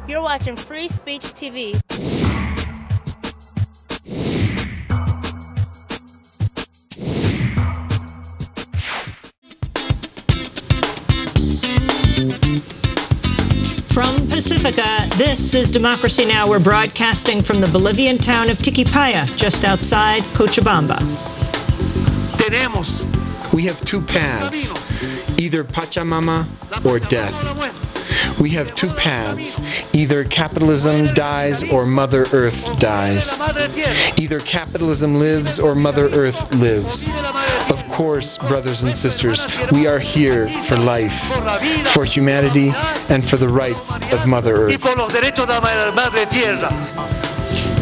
You're watching Free Speech TV. From Pacifica, this is Democracy Now! We're broadcasting from the Bolivian town of Tiquipaya, just outside Cochabamba. We have two paths, either Pachamama or death. We have two paths, either capitalism dies or Mother Earth dies. Either capitalism lives or Mother Earth lives. Of course, brothers and sisters, we are here for life, for humanity, and for the rights of Mother Earth.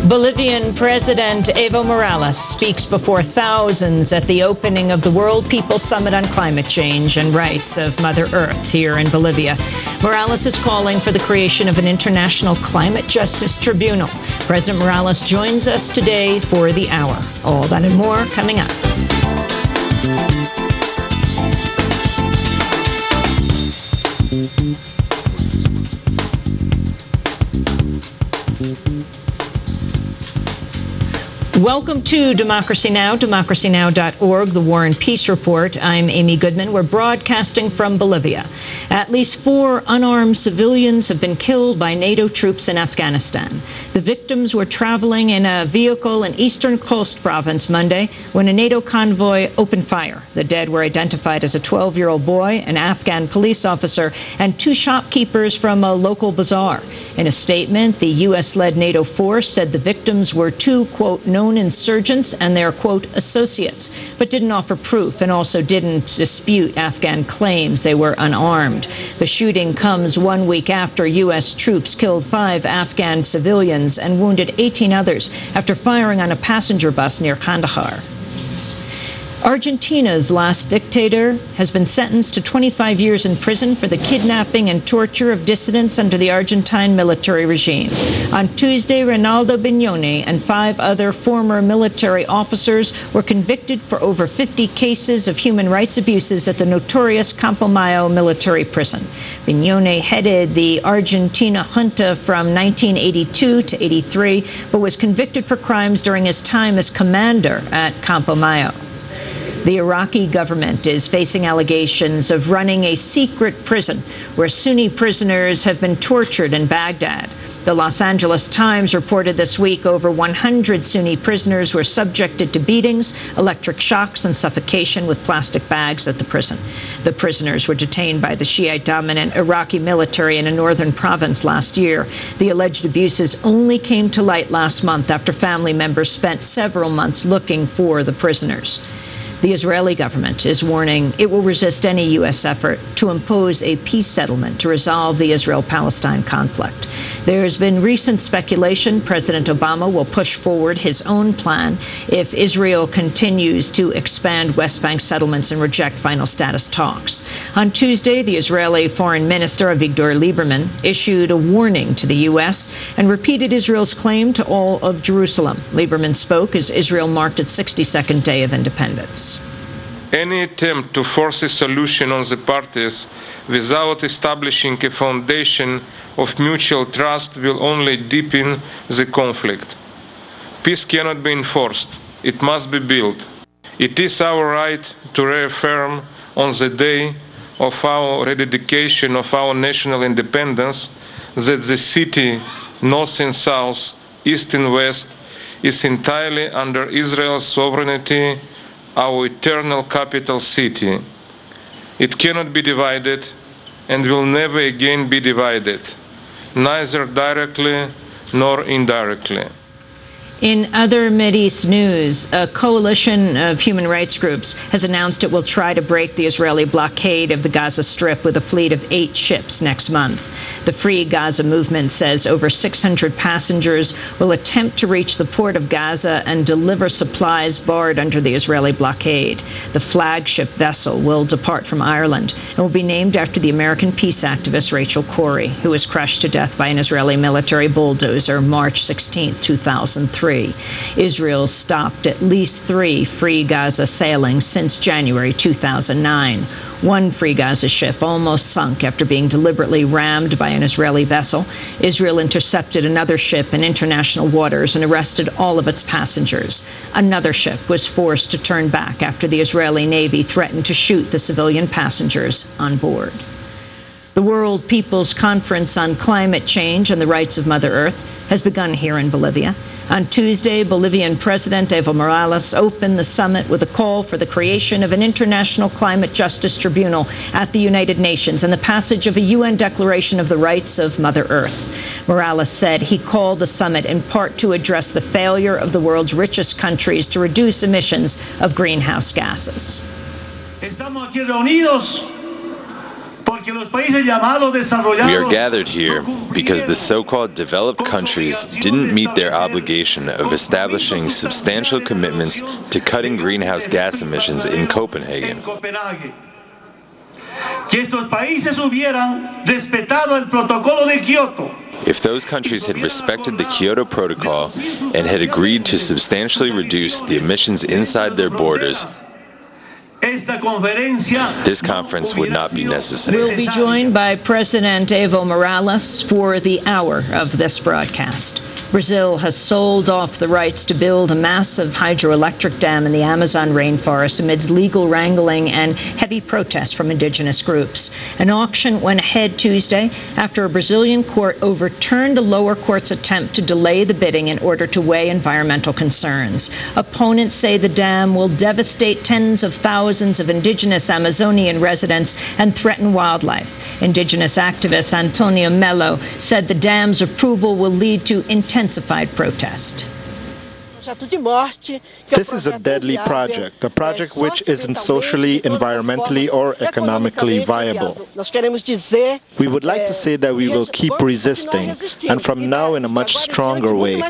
Bolivian President Evo Morales speaks before thousands at the opening of the World People's Summit on Climate Change and Rights of Mother Earth here in Bolivia. Morales is calling for the creation of an international climate justice tribunal. President Morales joins us today for the hour. All that and more coming up. Welcome to Democracy Now!, democracynow.org, the War and Peace Report. I'm Amy Goodman. We're broadcasting from Bolivia. At least 4 unarmed civilians have been killed by NATO troops in Afghanistan. The victims were traveling in a vehicle in eastern Khost province Monday when a NATO convoy opened fire. The dead were identified as a 12-year-old boy, an Afghan police officer, and 2 shopkeepers from a local bazaar. In a statement, the U.S.-led NATO force said the victims were 2, quote, known insurgents and their, quote, associates, but didn't offer proof and also didn't dispute Afghan claims they were unarmed. The shooting comes 1 week after U.S. troops killed 5 Afghan civilians and wounded 18 others after firing on a passenger bus near Kandahar. Argentina's last dictator has been sentenced to 25 years in prison for the kidnapping and torture of dissidents under the Argentine military regime. On Tuesday, Reinaldo Bignone and 5 other former military officers were convicted for over 50 cases of human rights abuses at the notorious Campo Mayo military prison. Bignone headed the Argentina Junta from 1982 to 83, but was convicted for crimes during his time as commander at Campo Mayo. The Iraqi government is facing allegations of running a secret prison where Sunni prisoners have been tortured in Baghdad. The Los Angeles Times reported this week over 100 Sunni prisoners were subjected to beatings, electric shocks, and suffocation with plastic bags at the prison. The prisoners were detained by the Shiite-dominant Iraqi military in a northern province last year. The alleged abuses only came to light last month after family members spent several months looking for the prisoners. The Israeli government is warning it will resist any U.S. effort to impose a peace settlement to resolve the Israel-Palestine conflict. There has been recent speculation President Obama will push forward his own plan if Israel continues to expand West Bank settlements and reject final status talks. On Tuesday, the Israeli Foreign Minister Avigdor Lieberman issued a warning to the U.S. and repeated Israel's claim to all of Jerusalem. Lieberman spoke as Israel marked its 62nd day of independence. Any attempt to force a solution on the parties without establishing a foundation of mutual trust will only deepen the conflict. Peace cannot be enforced. It must be built. It is our right to reaffirm on the day of our rededication of our national independence that the city, north and south, east and west, is entirely under Israel's sovereignty, our eternal capital city. It cannot be divided and will never again be divided, neither directly nor indirectly. In other Mideast news, a coalition of human rights groups has announced it will try to break the Israeli blockade of the Gaza Strip with a fleet of 8 ships next month. The Free Gaza movement says over 600 passengers will attempt to reach the port of Gaza and deliver supplies barred under the Israeli blockade. The flagship vessel will depart from Ireland and will be named after the American peace activist Rachel Corrie, who was crushed to death by an Israeli military bulldozer March 16, 2003. 2003. Israel stopped at least 3 Free Gaza sailings since January 2009. One Free Gaza ship almost sunk after being deliberately rammed by an Israeli vessel. Israel intercepted another ship in international waters and arrested all of its passengers. Another ship was forced to turn back after the Israeli Navy threatened to shoot the civilian passengers on board. The World People's Conference on Climate Change and the Rights of Mother Earth has begun here in Bolivia. On Tuesday, Bolivian President Evo Morales opened the summit with a call for the creation of an international climate justice tribunal at the United Nations and the passage of a UN Declaration of the Rights of Mother Earth. Morales said he called the summit in part to address the failure of the world's richest countries to reduce emissions of greenhouse gases. Estamos aquí reunidos. We are gathered here because the so-called developed countries didn't meet their obligation of establishing substantial commitments to cutting greenhouse gas emissions in Copenhagen. If those countries had respected the Kyoto Protocol and had agreed to substantially reduce the emissions inside their borders, this conference would not be necessary. We'll be joined by President Evo Morales for the hour of this broadcast. Brazil has sold off the rights to build a massive hydroelectric dam in the Amazon rainforest amidst legal wrangling and heavy protests from indigenous groups. An auction went ahead Tuesday after a Brazilian court overturned a lower court's attempt to delay the bidding in order to weigh environmental concerns. Opponents say the dam will devastate tens of thousands of indigenous Amazonian residents and threaten wildlife. Indigenous activist Antonio Melo said the dam's approval will lead to intensified protest. This is a deadly project, a project which isn't socially, environmentally, or economically viable. We would like to say that we will keep resisting, and from now in a much stronger way.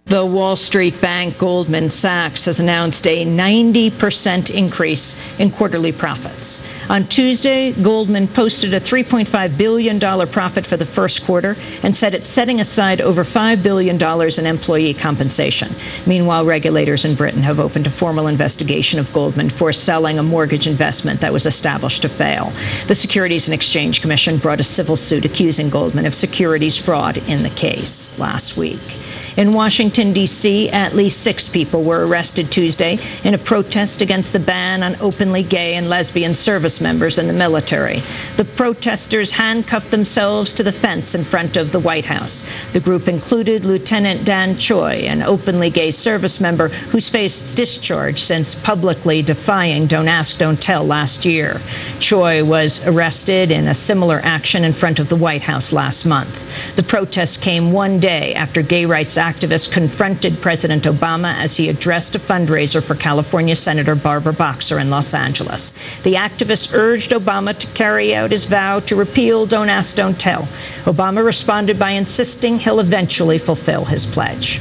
The Wall Street bank Goldman Sachs has announced a 90% increase in quarterly profits. On Tuesday, Goldman posted a $3.5 billion profit for the first quarter and said it's setting aside over $5 billion in employee compensation. Meanwhile, regulators in Britain have opened a formal investigation of Goldman for selling a mortgage investment that was established to fail. The Securities and Exchange Commission brought a civil suit accusing Goldman of securities fraud in the case last week. In Washington, D.C., at least 6 people were arrested Tuesday in a protest against the ban on openly gay and lesbian service members in the military. The protesters handcuffed themselves to the fence in front of the White House. The group included Lieutenant Dan Choi, an openly gay service member who's faced discharge since publicly defying Don't Ask, Don't Tell last year. Choi was arrested in a similar action in front of the White House last month. The protests came one day after gay rights activists confronted President Obama as he addressed a fundraiser for California Senator Barbara Boxer in Los Angeles. The activists urged Obama to carry out his vow to repeal Don't Ask, Don't Tell. Obama responded by insisting he'll eventually fulfill his pledge.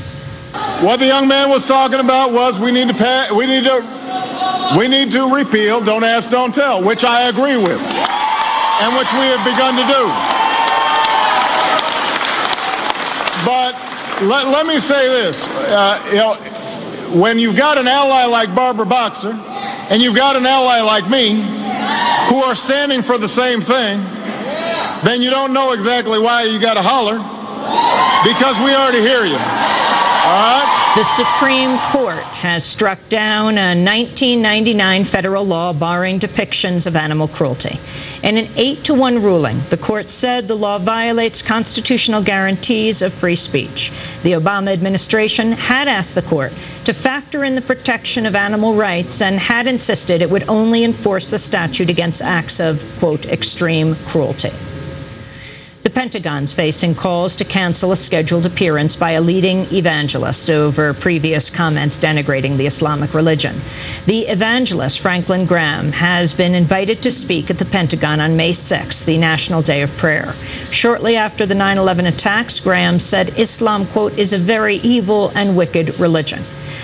What the young man was talking about was we need to repeal Don't Ask, Don't Tell, which I agree with, and which we have begun to do. But let me say this, when you've got an ally like Barbara Boxer, and you've got an ally like me, who are standing for the same thing, then you don't know exactly why you got to holler, because we already hear you. All right? The Supreme Court has struck down a 1999 federal law barring depictions of animal cruelty. In an 8-to-1 ruling, the court said the law violates constitutional guarantees of free speech. The Obama administration had asked the court to factor in the protection of animal rights and had insisted it would only enforce the statute against acts of, quote, extreme cruelty. The Pentagon's facing calls to cancel a scheduled appearance by a leading evangelist over previous comments denigrating the Islamic religion. The evangelist, Franklin Graham, has been invited to speak at the Pentagon on May 6th, the National Day of Prayer. Shortly after the 9/11 attacks, Graham said Islam, quote, is a very evil and wicked religion.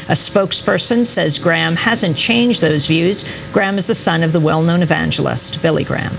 A spokesperson says Graham hasn't changed those views. Graham is the son of the well-known evangelist, Billy Graham.